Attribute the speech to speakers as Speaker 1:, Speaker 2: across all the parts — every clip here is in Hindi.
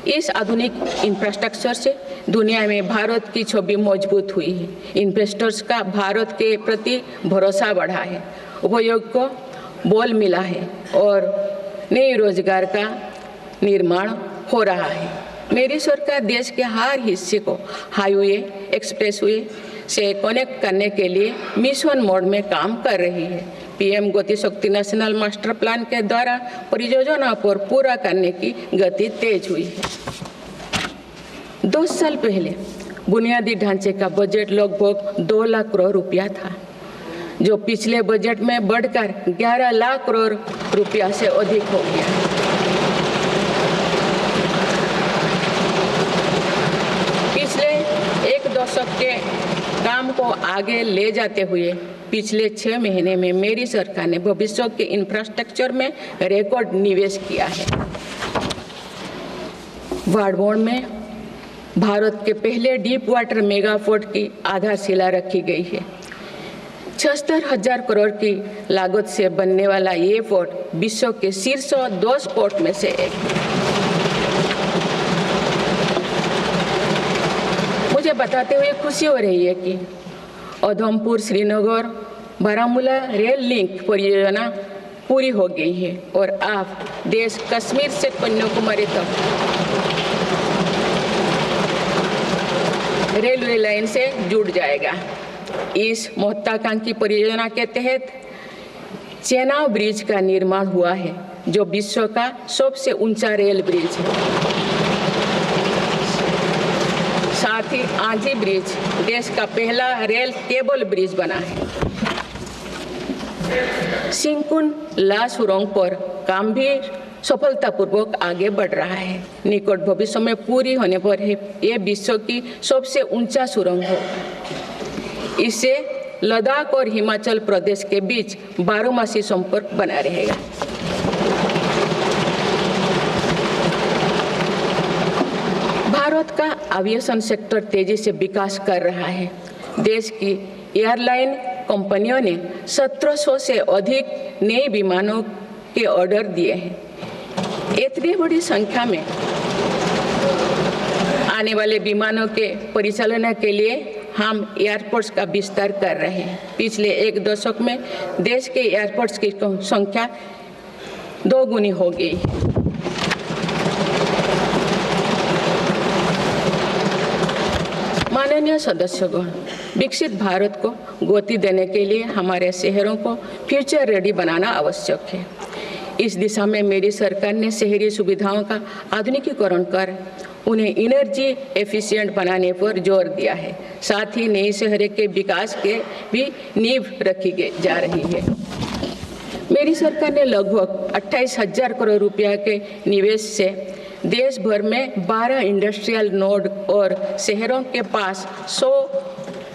Speaker 1: इस आधुनिक इंफ्रास्ट्रक्चर से दुनिया में भारत की छवि मजबूत हुई है। इन्वेस्टर्स का भारत के प्रति भरोसा बढ़ा है, उपयोग को बल मिला है और नए रोजगार का निर्माण हो रहा है। मेरी सरकार देश के हर हिस्से को हाईवे, एक्सप्रेसवे से कनेक्ट करने के लिए मिशन मोड में काम कर रही है। पीएम गति शक्ति नेशनल मास्टर प्लान के द्वारा परियोजना पर पूरा करने की गति तेज हुई है। 2 साल पहले बुनियादी ढांचे का बजट लगभग 2 लाख करोड़ रुपया था, जो पिछले बजट में बढ़कर 11 लाख करोड़ रुपया से अधिक हो गया। पिछले 1 दशक के काम को आगे ले जाते हुए पिछले 6 महीने में मेरी सरकार ने भविष्य के इंफ्रास्ट्रक्चर में रिकॉर्ड निवेश किया है। बाड़मेर में भारत के पहले डीप वाटर मेगा पोर्ट की आधारशिला रखी गई है। 76,000 करोड़ की लागत से बनने वाला ये पोर्ट विश्व के शीर्ष 10 पोर्ट में से एक है। मुझे बताते हुए खुशी हो रही है कि उधमपुर श्रीनगर बारामूला रेल लिंक परियोजना पूरी हो गई है और अब देश कश्मीर से कन्याकुमारी तक रेलवे लाइन से जुड़ जाएगा। इस महत्वाकांक्षी परियोजना के तहत चेनाब ब्रिज का निर्माण हुआ है, जो विश्व का सबसे ऊंचा रेल ब्रिज है। साथ ही आंधी ब्रिज देश का पहला रेल केबल ब्रिज बना है। सिंकुन ला सुरंग पर काम भी सफलतापूर्वक आगे बढ़ रहा है। निकट भविष्य में पूरी होने पर यह विश्व की सबसे ऊंचा सुरंग होगा। इससे लद्दाख और हिमाचल प्रदेश के बीच 12मासी संपर्क बना रहेगा। भारत का एविएशन सेक्टर तेजी से विकास कर रहा है। देश की एयरलाइन कंपनियों ने 1700 से अधिक नए विमानों के ऑर्डर दिए हैं। इतनी बड़ी संख्या में आने वाले विमानों के परिचालन के लिए हम एयरपोर्ट्स का विस्तार कर रहे हैं। पिछले 1 दशक में देश के एयरपोर्ट्स की संख्या 2 गुनी हो गई है। माननीय सदस्यगण, विकसित भारत को गति देने के लिए हमारे शहरों को फ्यूचर रेडी बनाना आवश्यक है। इस दिशा में मेरी सरकार ने शहरी सुविधाओं का आधुनिकीकरण कर उन्हें एनर्जी एफिशिएंट बनाने पर जोर दिया है। साथ ही नए शहर के विकास के भी नींव रखी जा रही है। मेरी सरकार ने लगभग 28,000 करोड़ रुपया के निवेश से देश भर में 12 इंडस्ट्रियल नोड और शहरों के पास 100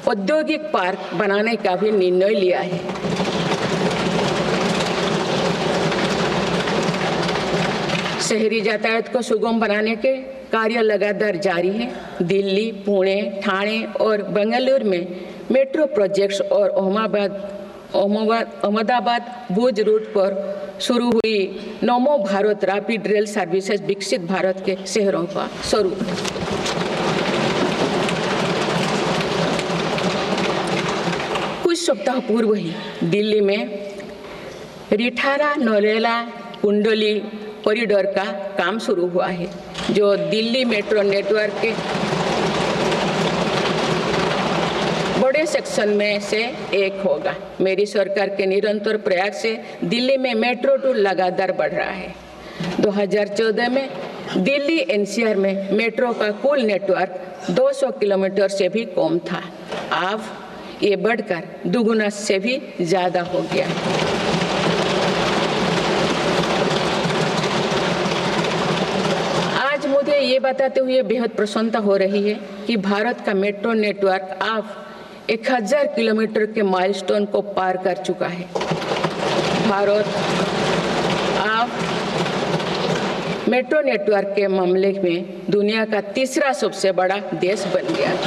Speaker 1: औद्योगिक पार्क बनाने का भी निर्णय लिया है। शहरी यातायात को सुगम बनाने के कार्य लगातार जारी है। दिल्ली, पुणे, ठाणे और बेंगलुरु में मेट्रो प्रोजेक्ट्स और अहमदाबाद भुज रूट पर शुरू हुई नमो भारत रैपिड रेल सर्विसेज विकसित भारत के शहरों का स्वरूप है। कुछ सप्ताह पूर्व ही दिल्ली में रिठारा नौरेला कुंडली कॉरिडोर का काम शुरू हुआ है, जो दिल्ली मेट्रो नेटवर्क के बड़े सेक्शन में से एक होगा। मेरी सरकार के निरंतर प्रयास से दिल्ली में मेट्रो टूर लगातार बढ़ रहा है। 2014 में दिल्ली एनसीआर में मेट्रो का कुल नेटवर्क 200 किलोमीटर से भी कम था। अब ये बढ़कर दुगुना से भी ज्यादा हो गया है। आज मुझे ये बताते हुए बेहद प्रसन्नता हो रही है कि भारत का मेट्रो नेटवर्क अब 1000 किलोमीटर के माइलस्टोन को पार कर चुका है। भारत अब मेट्रो नेटवर्क के मामले में दुनिया का तीसरा सबसे बड़ा देश बन गया है।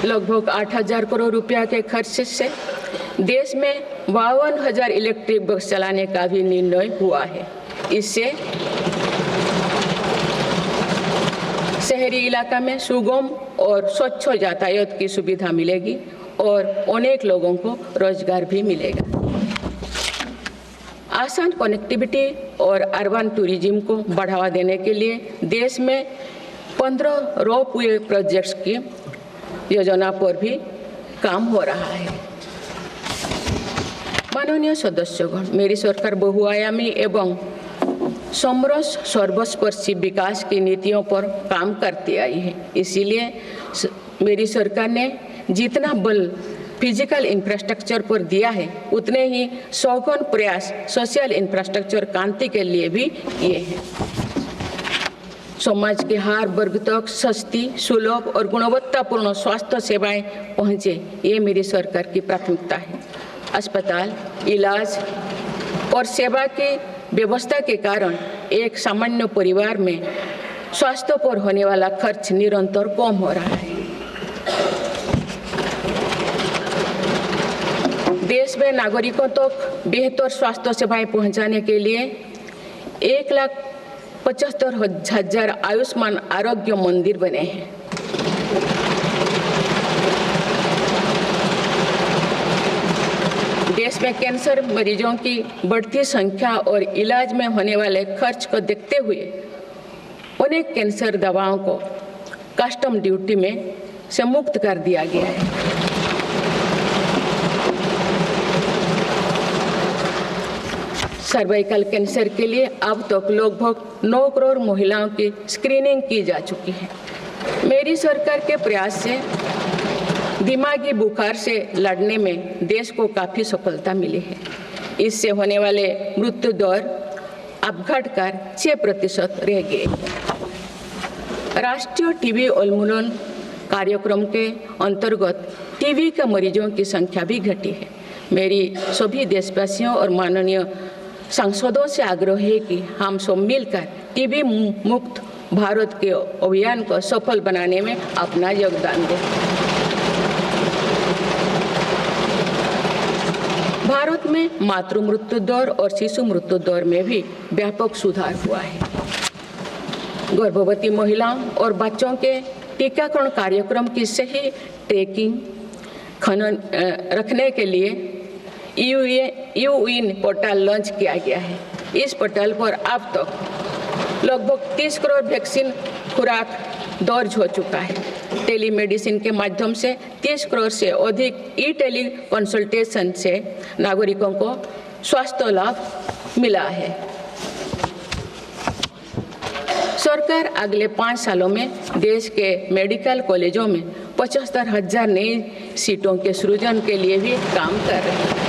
Speaker 1: लगभग 8,000 करोड़ रुपया के खर्च से देश में 52,000 इलेक्ट्रिक बस चलाने का भी निर्णय हुआ है। इससे शहरी इलाका में सुगम और स्वच्छ यातायात की सुविधा मिलेगी और अनेक लोगों को रोजगार भी मिलेगा। आसान कनेक्टिविटी और अर्बन टूरिज्म को बढ़ावा देने के लिए देश में 15 रोपवे प्रोजेक्ट्स की योजना पर भी काम हो रहा है। माननीय सदस्यगण, मेरी सरकार बहुआयामी एवं समरस सर्वस्पर्शी विकास की नीतियों पर काम करती आई है। इसीलिए मेरी सरकार ने जितना बल फिजिकल इंफ्रास्ट्रक्चर पर दिया है, उतने ही सौगन प्रयास सोशल इंफ्रास्ट्रक्चर क्रांति के लिए भी किए हैं। समाज के हर वर्ग तक सस्ती, सुलभ और गुणवत्तापूर्ण स्वास्थ्य सेवाएं पहुंचे, ये मेरी सरकार की प्राथमिकता है। अस्पताल, इलाज और सेवा की व्यवस्था के कारण एक सामान्य परिवार में स्वास्थ्य पर होने वाला खर्च निरंतर कम हो रहा है। देश में नागरिकों तक बेहतर स्वास्थ्य सेवाएं पहुंचाने के लिए 1,75,000 आयुष्मान आरोग्य मंदिर बने हैं। देश में कैंसर मरीजों की बढ़ती संख्या और इलाज में होने वाले खर्च को देखते हुए अनेक कैंसर दवाओं को कस्टम ड्यूटी में से मुक्त कर दिया गया है। सर्वाइकल कैंसर के लिए अब तक लगभग 9 करोड़ महिलाओं की स्क्रीनिंग की जा चुकी है। मेरी सरकार के प्रयास से दिमागी बुखार से लड़ने में देश को काफ़ी सफलता मिली है। इससे होने वाले मृत्यु दर अब घटकर 6% रह गए। राष्ट्रीय टीबी उन्मूलन कार्यक्रम के अंतर्गत टीबी के मरीजों की संख्या भी घटी है। मेरी सभी देशवासियों और माननीय सांसदों से आग्रह है कि हम सब मिलकर टीबी मुक्त भारत के अभियान को सफल बनाने में अपना योगदान दें। भारत में मातृ मृत्यु दर और शिशु मृत्यु दर में भी व्यापक सुधार हुआ है। गर्भवती महिलाओं और बच्चों के टीकाकरण कार्यक्रम की सही ट्रैकिंग रखने के लिए यूइन पोर्टल लॉन्च किया गया है। इस पोर्टल पर अब तक लगभग 30 करोड़ वैक्सीन खुराक दर्ज हो चुका है। टेलीमेडिसिन के माध्यम से 30 करोड़ से अधिक टेली कंसल्टेशन से नागरिकों को स्वास्थ्य लाभ मिला है। सरकार अगले 5 सालों में देश के मेडिकल कॉलेजों में 75,000 नई सीटों के सृजन के लिए भी काम कर रही है।